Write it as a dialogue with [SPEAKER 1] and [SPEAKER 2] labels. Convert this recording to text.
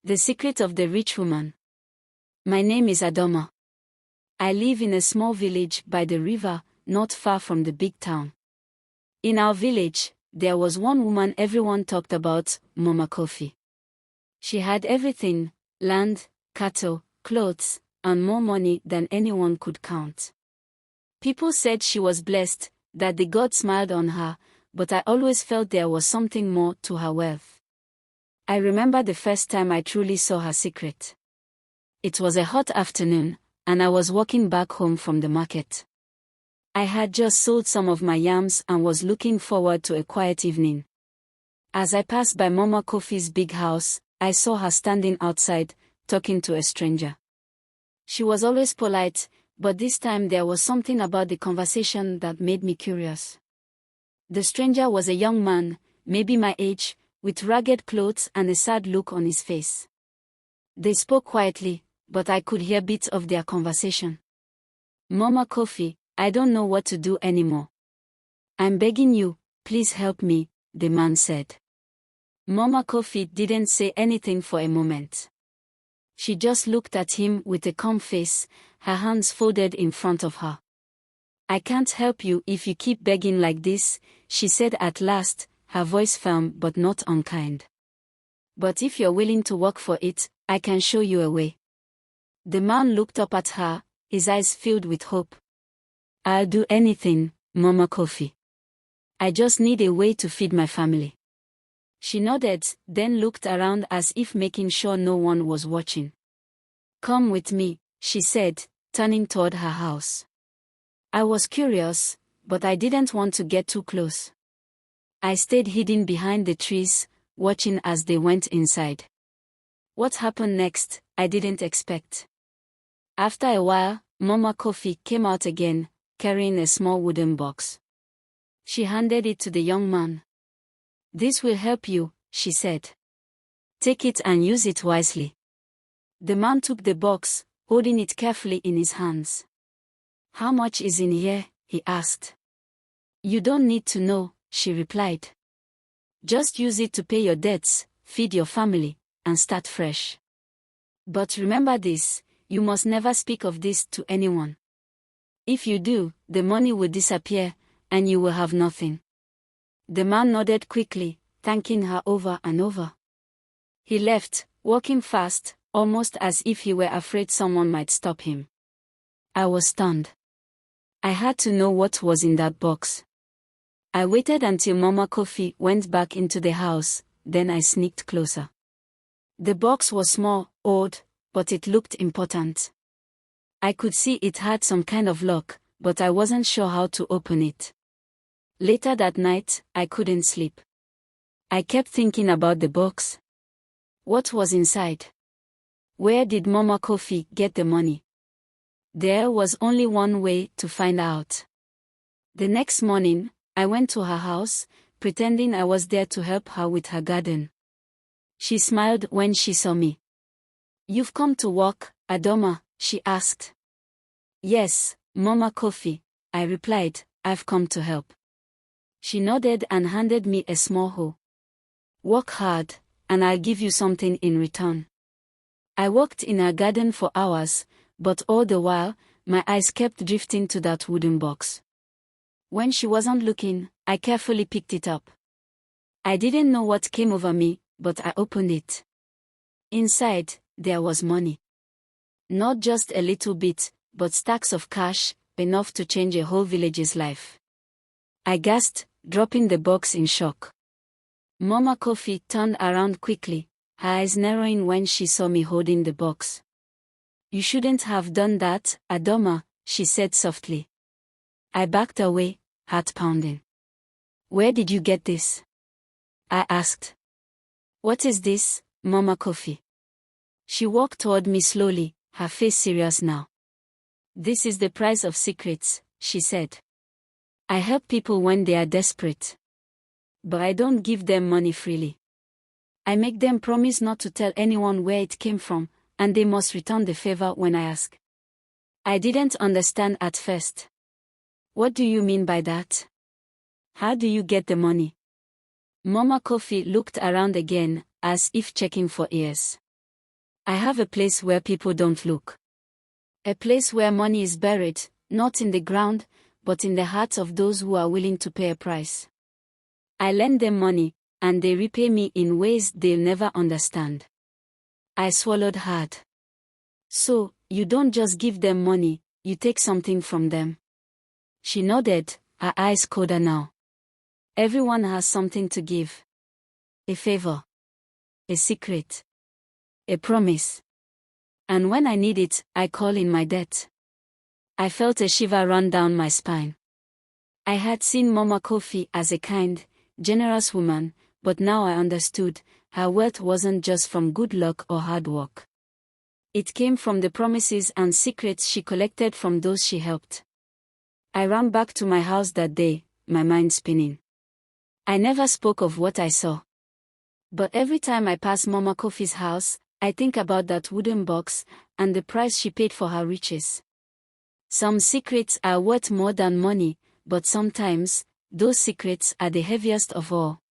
[SPEAKER 1] The Secret of the Rich Woman. My name is Adoma. I live in a small village by the river, not far from the big town. In our village, there was one woman everyone talked about, Mama Kofi. She had everything: land, cattle, clothes, and more money than anyone could count. People said she was blessed, that the God smiled on her, but I always felt there was something more to her wealth. I remember the first time I truly saw her secret. It was a hot afternoon, and I was walking back home from the market. I had just sold some of my yams and was looking forward to a quiet evening. As I passed by Mama Kofi's big house, I saw her standing outside, talking to a stranger. She was always polite, but this time there was something about the conversation that made me curious. The stranger was a young man, maybe my age, with ragged clothes and a sad look on his face. They spoke quietly, but I could hear bits of their conversation. Mama Kofi, I don't know what to do anymore. I'm begging you, please help me, the man said. Mama Kofi didn't say anything for a moment. She just looked at him with a calm face, her hands folded in front of her. I can't help you if you keep begging like this, she said at last, her voice firm but not unkind. But if you're willing to work for it, I can show you a way. The man looked up at her, his eyes filled with hope. I'll do anything, Mama Kofi. I just need a way to feed my family. She nodded, then looked around as if making sure no one was watching. Come with me, she said, turning toward her house. I was curious, but I didn't want to get too close. I stayed hidden behind the trees, watching as they went inside. What happened next, I didn't expect. After a while, Mama Kofi came out again, carrying a small wooden box. She handed it to the young man. This will help you, she said. Take it and use it wisely. The man took the box, holding it carefully in his hands. How much is in here? He asked. You don't need to know, she replied. Just use it to pay your debts, feed your family, and start fresh. But remember this, you must never speak of this to anyone. If you do, the money will disappear, and you will have nothing. The man nodded quickly, thanking her over and over. He left, walking fast, almost as if he were afraid someone might stop him. I was stunned. I had to know what was in that box. I waited until Mama Kofi went back into the house, then I sneaked closer. The box was small, odd, but it looked important. I could see it had some kind of lock, but I wasn't sure how to open it. Later that night, I couldn't sleep. I kept thinking about the box. What was inside? Where did Mama Kofi get the money? There was only one way to find out. The next morning, I went to her house, pretending I was there to help her with her garden. She smiled when she saw me. You've come to work, Adoma, she asked. Yes, Mama Kofi, I replied, I've come to help. She nodded and handed me a small hoe. Work hard, and I'll give you something in return. I worked in her garden for hours, but all the while, my eyes kept drifting to that wooden box. When she wasn't looking, I carefully picked it up. I didn't know what came over me, but I opened it. Inside, there was money. Not just a little bit, but stacks of cash, enough to change a whole village's life. I gasped, dropping the box in shock. Mama Kofi turned around quickly, her eyes narrowing when she saw me holding the box. You shouldn't have done that, Adoma, she said softly. I backed away, heart pounding. Where did you get this? I asked. What is this, Mama Kofi? She walked toward me slowly, her face serious now. This is the price of secrets, she said. I help people when they are desperate. But I don't give them money freely. I make them promise not to tell anyone where it came from, and they must return the favor when I ask. I didn't understand at first. What do you mean by that? How do you get the money? Mama Kofi looked around again, as if checking for ears. I have a place where people don't look. A place where money is buried, not in the ground, but in the hearts of those who are willing to pay a price. I lend them money, and they repay me in ways they'll never understand. I swallowed hard. So, you don't just give them money, you take something from them. She nodded, her eyes colder now. Everyone has something to give. A favor. A secret. A promise. And when I need it, I call in my debt. I felt a shiver run down my spine. I had seen Mama Kofi as a kind, generous woman, but now I understood, her wealth wasn't just from good luck or hard work. It came from the promises and secrets she collected from those she helped. I ran back to my house that day, my mind spinning. I never spoke of what I saw. But every time I pass Mama Kofi's house, I think about that wooden box, and the price she paid for her riches. Some secrets are worth more than money, but sometimes, those secrets are the heaviest of all.